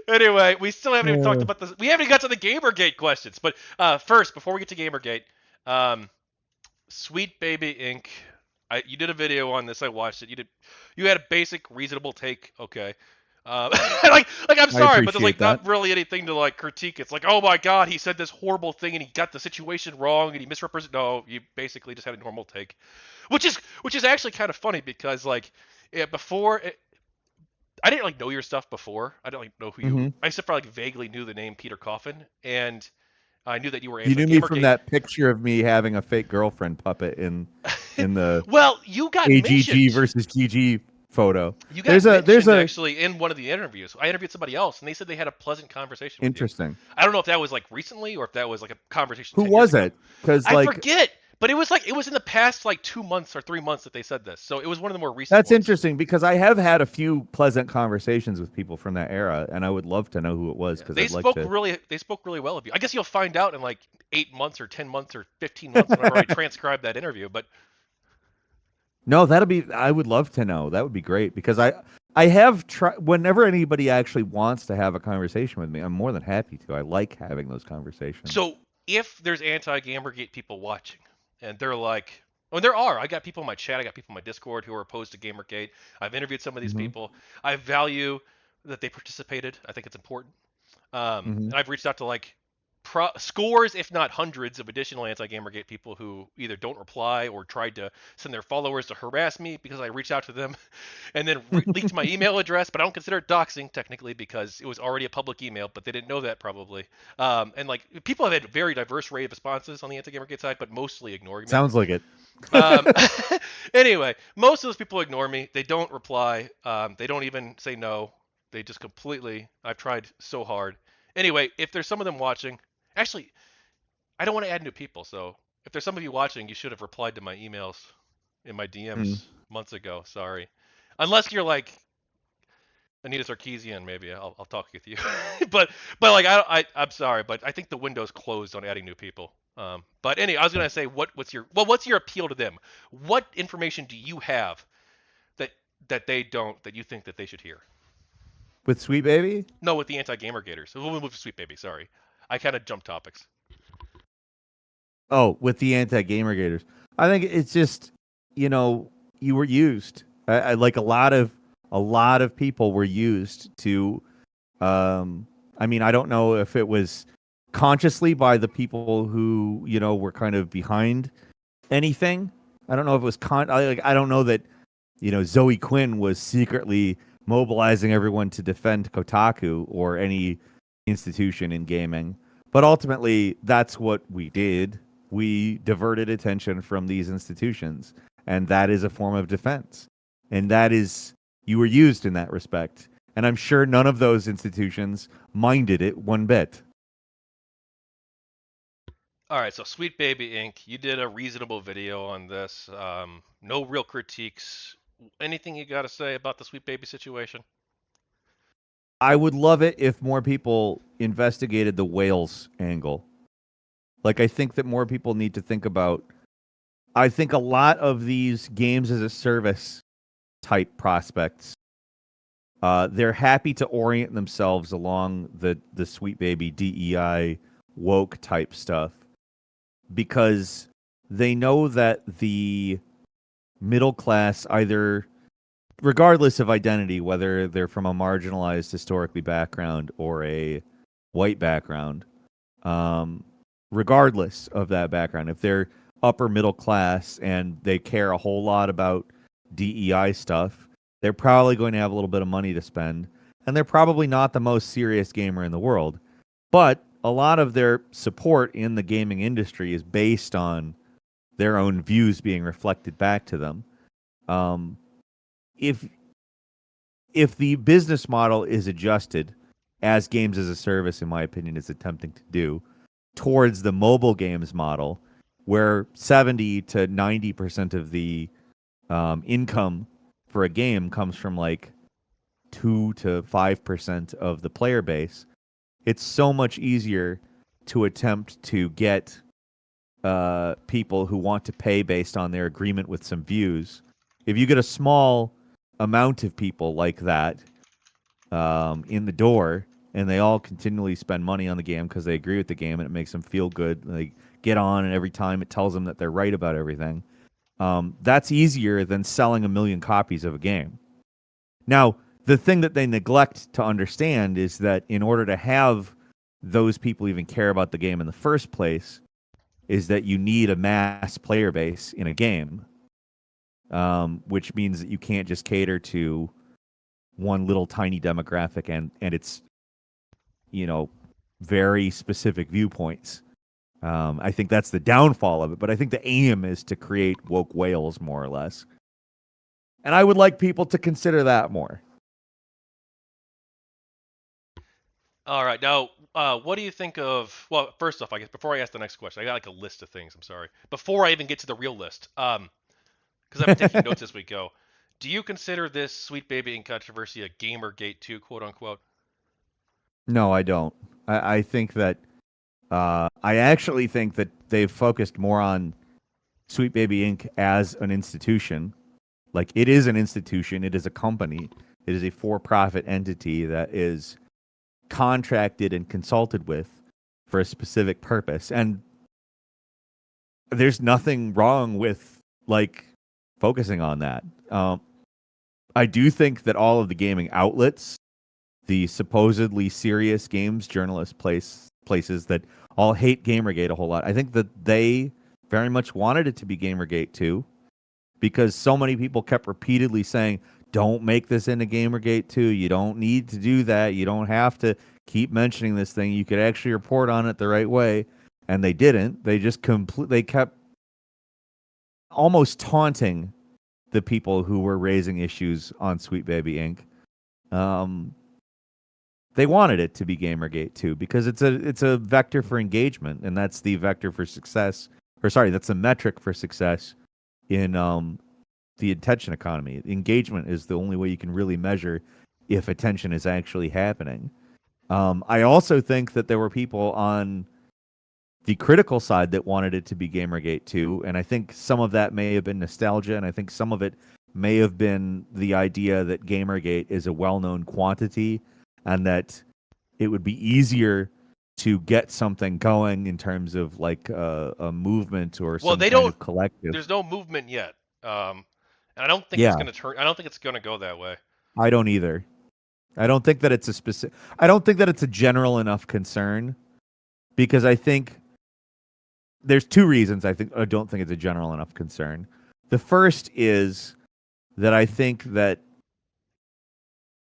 Anyway, we still haven't even talked Uh, about this. We haven't even got to the GamerGate questions. But first, before we get to GamerGate, um, Sweet Baby Inc. You did a video on this. I watched it. You had a basic, reasonable take. Okay. Like I'm I sorry, but there's appreciate like that. not really anything to like critique. It's like, oh my god, he said this horrible thing and he got the situation wrong and he misrepresented. No, you basically just had a normal take, which is actually kind of funny because like before I didn't like know your stuff before. I didn't like know who you. Hmm. I except for like vaguely knew the name Peter Coffin, and I knew that you were You anti knew me from GamerGate. that picture of me having a fake girlfriend puppet in the Well, you got AGG mentioned. versus GG photo. You got There's mentioned a actually in one of the interviews. I interviewed somebody else, and they said they had a pleasant conversation with you. interesting. I don't know if that was like recently or if that was like a conversation Who 10 years was ago. it? Because I like forget, but it was in the past like 2 months or 3 months that they said this, so it was one of the more recent that's ones. interesting because I have had a few pleasant conversations with people from that era, and I would love to know who it was Yeah, because I'd like to. they spoke really well of you. I guess you'll find out in like 8 months or 10 months or 15 months whenever I transcribe that interview. But No, that'll be. I would love to know. That would be great because I have tried. Whenever anybody actually wants to have a conversation with me, I'm more than happy to. I like having those conversations. so if there's anti-Gamergate people watching, and they're like, oh, there are. I got people in my chat. I got people in my Discord who are opposed to Gamergate. I've interviewed some of these Hmm. people. I value that they participated. I think it's important. Hmm. And I've reached out to like scores, if not hundreds, of additional anti-Gamergate people who either don't reply or tried to send their followers to harass me because I reached out to them and then leaked my email address. But I don't consider it doxing technically because it was already a public email, but they didn't know that probably. And like people have had a very diverse array of responses on the anti-Gamergate side, but mostly ignoring me. Sounds like it. Um, anyway, most of those people ignore me. They don't reply. They don't even say no. They just completely. I've tried so hard. Anyway, if there's some of them watching, actually, I don't want to add new people. So if there's some of you watching, you should have replied to my emails in my Mm. DMs months ago. Sorry, unless you're like Anita Sarkeesian, maybe I'll talk with you. but like I'm sorry, but I think the window's closed on adding new people. But anyway, I was gonna say what's your appeal to them? What information do you have that they don't that you think that they should hear? With Sweet Baby? No, with the anti-gamer gators. We'll move to Sweet Baby. Sorry, I kind of jumped topics. Oh, with the anti-gamer gators. I think it's just, you know, you were used. I like a lot of people were used to I mean, I don't know if it was consciously by the people who, you know, were kind of behind anything. I don't know if it was I don't know that, you know, Zoe Quinn was secretly mobilizing everyone to defend Kotaku or any institution in gaming. But ultimately, that's what we did. We diverted attention from these institutions, and that is a form of defense. And that is, you were used in that respect. And I'm sure none of those institutions minded it one bit. All right, so Sweet Baby Inc. You did a reasonable video on this. No real critiques. Anything you got to say about the Sweet Baby situation? I would love it if more people investigated the whales angle. Like, I think that more people need to think about. I think a lot of these games as a service type prospects, they're happy to orient themselves along the Sweet Baby DEI woke type stuff because they know that the middle class, either regardless of identity, whether they're from a marginalized historically background or a white background, um, regardless of that background, if they're upper middle class and they care a whole lot about DEI stuff, they're probably going to have a little bit of money to spend, and they're probably not the most serious gamer in the world. But a lot of their support in the gaming industry is based on their own views being reflected back to them. Um, if if the business model is adjusted, as games as a service, in my opinion, is attempting to do, towards the mobile games model, where 70 to 90% of the income for a game comes from like 2 to 5% of the player base, it's so much easier to attempt to get people who want to pay based on their agreement with some views. If you get a small amount of people like that in the door, and they all continually spend money on the game because they agree with the game and it makes them feel good. They get on, and every time it tells them that they're right about everything. That's easier than selling 1 million copies of a game. Now, the thing that they neglect to understand is that in order to have those people even care about the game in the first place, is that you need a mass player base in a game, which means that you can't just cater to one little tiny demographic and its, very specific viewpoints. I think that's the downfall of it, but I think the aim is to create woke whales, more or less. And I would like people to consider that more. All right, now, what do you think of? Well, first off, I guess before I ask the next question, I got like a list of things. I'm sorry. Before I even get to the real list, because I've been taking notes as we go. Do you consider this Sweet Baby Inc. controversy a GamerGate 2, quote unquote? No, I don't. I think that I actually think that they've focused more on Sweet Baby Inc. as an institution. Like, it is an institution. It is a company. It is a for-profit entity that is contracted and consulted with for a specific purpose. And there's nothing wrong with, like, focusing on that. I do think that all of the gaming outlets, the supposedly serious games journalist places that all hate Gamergate a whole lot, I think that they very much wanted it to be Gamergate too, because so many people kept repeatedly saying, don't make this into Gamergate 2. You don't need to do that. You don't have to keep mentioning this thing. You could actually report on it the right way. And they didn't. They just they kept almost taunting the people who were raising issues on Sweet Baby Inc. They wanted it to be Gamergate 2 because it's a vector for engagement, and that's the vector for success. Or sorry, that's the metric for success in the attention economy. Engagement is the only way you can really measure if attention is actually happening. I also think that there were people on the critical side that wanted it to be Gamergate 2, and I think some of that may have been nostalgia, and I think some of it may have been the idea that Gamergate is a well-known quantity and that it would be easier to get something going in terms of like a movement or Well, some they kind don't. of collective. There's no movement yet, and I don't think it's Yeah, gonna turn. I don't think it's gonna go that way. I don't either. I don't think that it's a specific. I don't think that it's a general enough concern because I think there's two reasons I don't think it's a general enough concern. The first is that I think that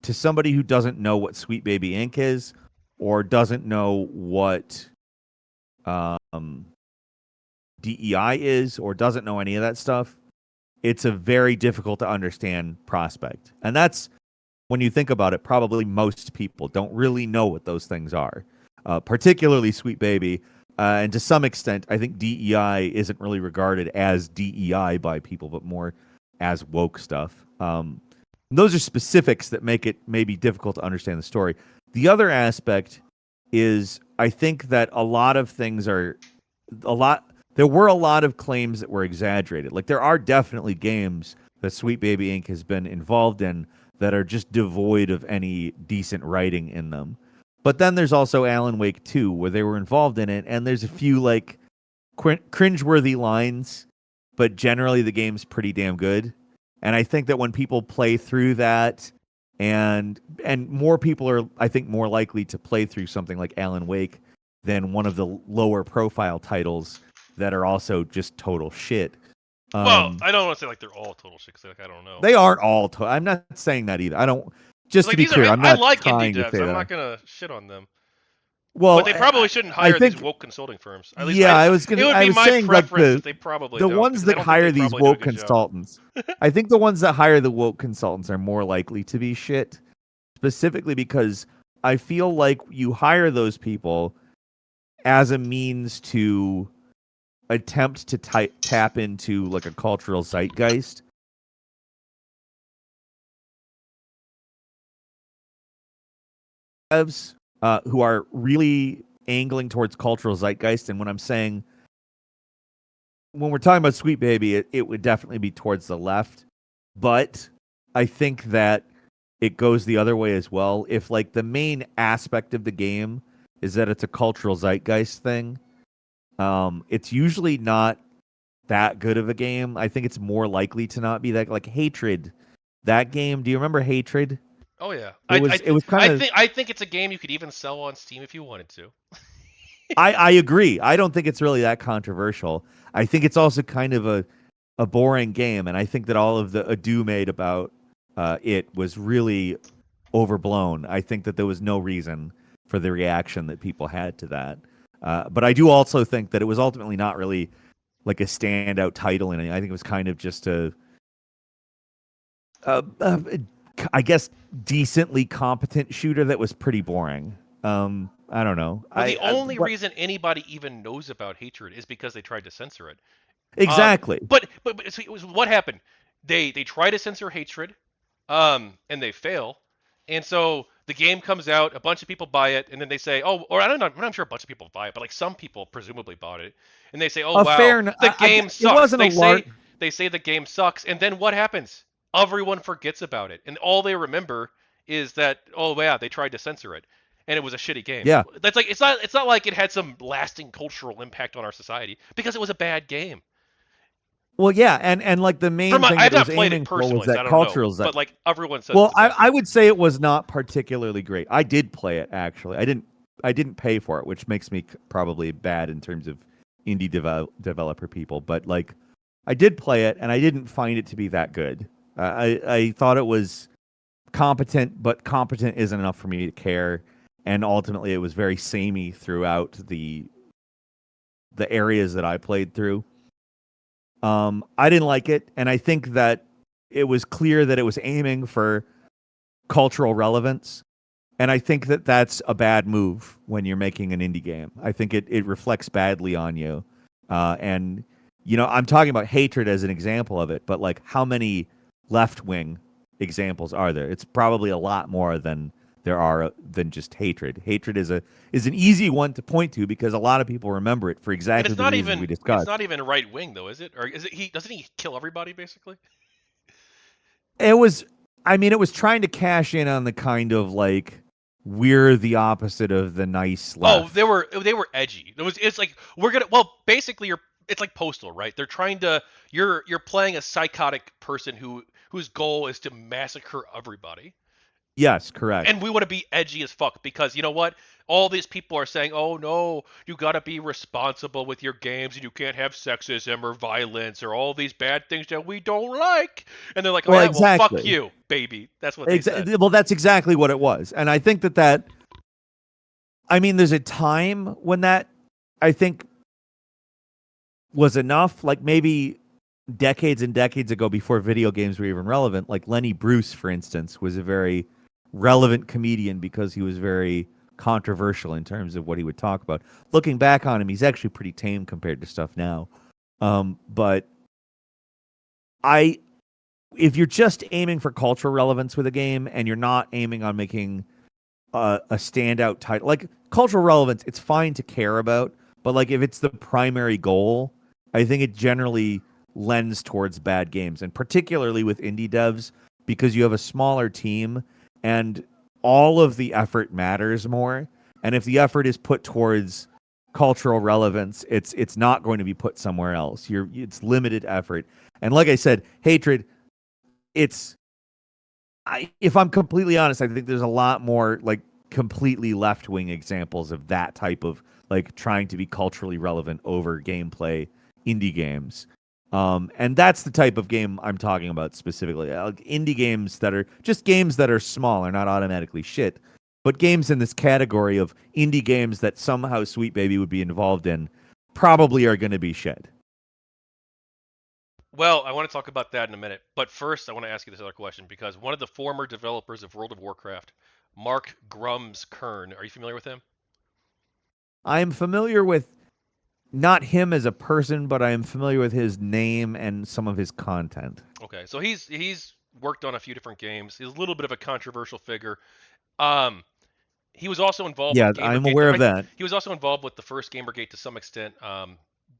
to somebody who doesn't know what Sweet Baby Inc. is or doesn't know what um, DEI is or doesn't know any of that stuff, it's a very difficult to understand prospect. And that's, when you think about it, probably most people don't really know what those things are, particularly Sweet Baby. And to some extent, I think DEI isn't really regarded as DEI by people, but more as woke stuff. Those are specifics that make it maybe difficult to understand the story. The other aspect is I think that a lot of things are there were a lot of claims that were exaggerated. Like, there are definitely games that Sweet Baby Inc. has been involved in that are just devoid of any decent writing in them. But then there's also Alan Wake 2, where they were involved in it, and there's a few, like, cringeworthy lines, but generally the game's pretty damn good. And I think that when people play through that, and more people are, I think, more likely to play through something like Alan Wake than one of the lower profile titles that are also just total shit. Well, I don't want to say like they're all total shit, 'cause, like, I don't know. They aren't all. I'm not saying that either. I don't. Just Like, to be these are. clear, I'm I not like indie trying to devs. say I'm that. not gonna shit on them. But Well, they probably shouldn't I hire these think. woke consulting firms. At least Yeah, it would I be was my saying like preference that they probably the don't, ones because I that don't think hire they these probably do a woke good job. consultants. I think the ones that hire the woke consultants are more likely to be shit, specifically because I feel like you hire those people as a means to attempt to tap into like a cultural zeitgeist. Who are really angling towards cultural zeitgeist, and when I'm saying when we're talking about Sweet Baby, it would definitely be towards the left. But I think that it goes the other way as well. If like the main aspect of the game is that it's a cultural zeitgeist thing, it's usually not that good of a game. I think it's more likely to not be that. Like Hatred, that game. Do you remember Hatred? Oh yeah, It was it was kind of. I think it's a game you could even sell on Steam if you wanted to. I agree. I don't think it's really that controversial. I think it's also kind of a boring game, and I think that all of the ado made about it was really overblown. I think that there was no reason for the reaction that people had to that. But I do also think that it was ultimately not really like a standout title, and I think it was kind of just a I guess, decently competent shooter that was pretty boring. I don't know. Well, the only But reason anybody even knows about Hatred is because they tried to censor it. exactly. But so what happened? They try to censor Hatred, and they fail, and so the game comes out. A bunch of people buy it, and then they say, "Oh," or I don't know. I'm not sure a bunch of people buy it, but like some people presumably bought it, and they say, "Oh A wow, fair. the game It sucks." wasn't a large. They say the game sucks, and then what happens? Everyone forgets about it, and all they remember is that, oh yeah, they tried to censor it, and it was a shitty game. Yeah. That's like it's not like it had some lasting cultural impact on our society because it was a bad game. Well, yeah, and like the From main my, thing that I've it was not played it aiming for was personally, so I that don't know. cultural. But like everyone says Well, it's a bad I game. would say it was not particularly great. I did play it actually. I didn't pay for it, which makes me probably bad in terms of indie developer people. But like, I did play it, and I didn't find it to be that good. I thought it was competent, but competent isn't enough for me to care. And ultimately, it was very samey throughout the areas that I played through. I didn't like it, and I think that it was clear that it was aiming for cultural relevance. And I think that that's a bad move when you're making an indie game. I think it reflects badly on you. And, I'm talking about Hatred as an example of it, but like how many left wing examples are there? It's probably a lot more than there are than just Hatred. Hatred is an easy one to point to because a lot of people remember it for And exactly the reasons we it's discussed. not even right wing though, is it? Or is it he doesn't he kill everybody basically? It was, I mean, it was trying to cash in on the kind of like we're the opposite of the nice Oh, left. they were edgy. It's like we're gonna well basically you're it's like Postal, right? They're trying to you're playing a psychotic person whose goal is to massacre everybody. Yes, correct. And we want to be edgy as fuck because you know what? All these people are saying, "Oh no, you got to be responsible with your games and you can't have sexism or violence or all these bad things that we don't like." And they're like, "Oh Well, yeah, well fuck exactly. you, baby." That's what they said. Well, that's exactly what it was. And I think that I mean, there's a time when that I think was enough. Like maybe decades and decades ago, before video games were even relevant. Like Lenny Bruce, for instance, was a very relevant comedian because he was very controversial in terms of what he would talk about. Looking back on him, he's actually pretty tame compared to stuff now. But I if you're just aiming for cultural relevance with a game and you're not aiming on making a standout title, like cultural relevance, it's fine to care about, but like if it's the primary goal, I think it generally lends towards bad games, and particularly with indie devs because you have a smaller team and all of the effort matters more. And if the effort is put towards cultural relevance, it's not going to be put somewhere else. It's limited effort. And like I said, Hatred, it's if I'm completely honest, I think there's a lot more like completely left wing examples of that type of like trying to be culturally relevant over gameplay indie games. And that's the type of game I'm talking about specifically. Like indie games that are just games that are small are not automatically shit, but games in this category of indie games that somehow Sweet Baby would be involved in probably are going to be shit. Well, I want to talk about that in a minute, but first I want to ask you this other question because one of the former developers of World of Warcraft, Mark Grums Kern, are you familiar with him? I'm familiar with not him as a person, but I am familiar with his name and some of his content. Okay, so he's worked on a few different games. He's a little bit of a controversial figure. Um, he was also involved Yeah, with I'm GamerGate. aware of that. He was also involved with the first GamerGate to some extent.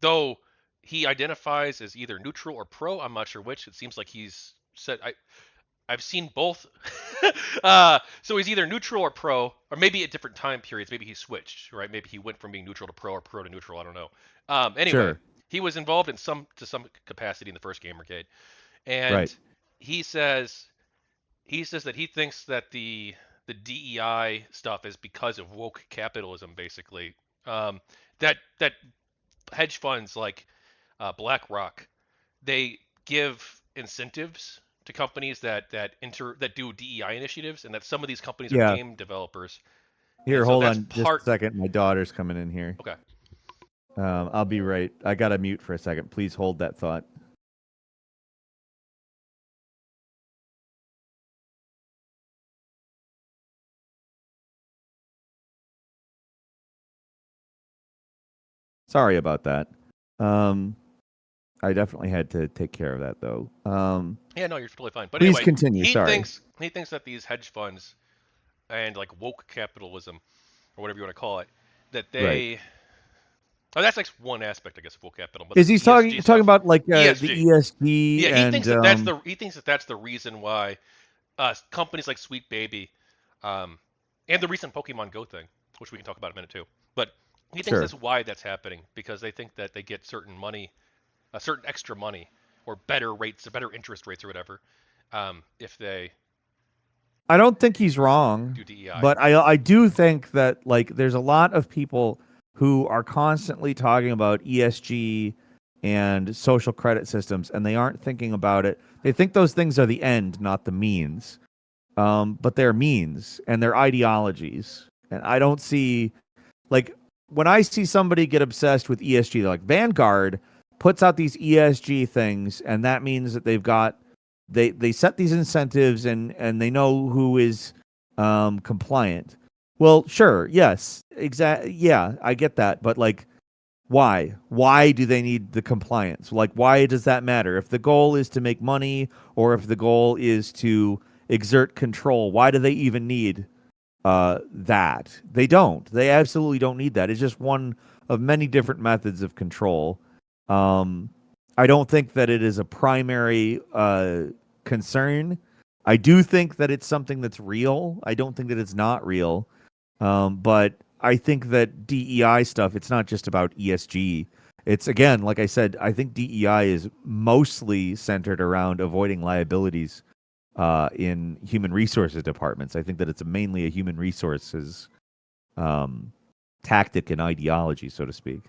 Though he identifies as either neutral or pro. I'm not sure which. It seems like he's said. I've seen both. So he's either neutral or pro, or maybe at different time periods. Maybe he switched, right? Maybe he went from being neutral to pro or pro to neutral. I don't know. Anyway, Sure. he was involved in some capacity in the first GamerGate, and Right. he says that he thinks that the DEI stuff is because of woke capitalism, basically. That hedge funds like BlackRock, they give incentives to companies that do DEI initiatives, and that some of these companies are Yeah. game developers, and Here, so hold that's on just a part. second. My daughter's coming in here. Okay. I'll be right. I got to mute for a second. Please hold that thought. Sorry about that. Um, I definitely had to take care of that, though. Yeah, no, you're totally fine. But Please anyway, continue. Sorry. he thinks that these hedge funds and like woke capitalism or whatever you want to call it, that Right. they. Oh, that's like one aspect, I guess, of woke capital, but Is the he ESG talking stuff. about like the ESG. ESG Yeah, and he thinks that that's the reason why companies like Sweet Baby, um, and the recent Pokemon Go thing, which we can talk about in a minute too. But he thinks sure. that's why that's happening, because they think that they get certain money, a certain extra money, or better rates, or better interest rates, or whatever, if they I don't think he's wrong, do DEI. but I do think that like there's a lot of people who are constantly talking about ESG and social credit systems, and they aren't thinking about it. They think those things are the end, not the means. But they're means and they're ideologies, and I don't see like when I see somebody get obsessed with ESG, they're like Vanguard puts out these ESG things, and that means that they set these incentives and they know who is compliant. Well, sure, yes, exactly, yeah, I get that, but like, why? Why do they need the compliance? Like, why does that matter? If the goal is to make money, or if the goal is to exert control, why do they even need that? They don't. They absolutely don't need that. It's just one of many different methods of control. Um, I don't think that it is a primary concern. I do think that it's something that's real. I don't think that it's not real. But I think that DEI stuff, it's not just about ESG. It's again, like I said, I think DEI is mostly centered around avoiding liabilities in human resources departments. I think that it's mainly a human resources um, tactic and ideology, so to speak.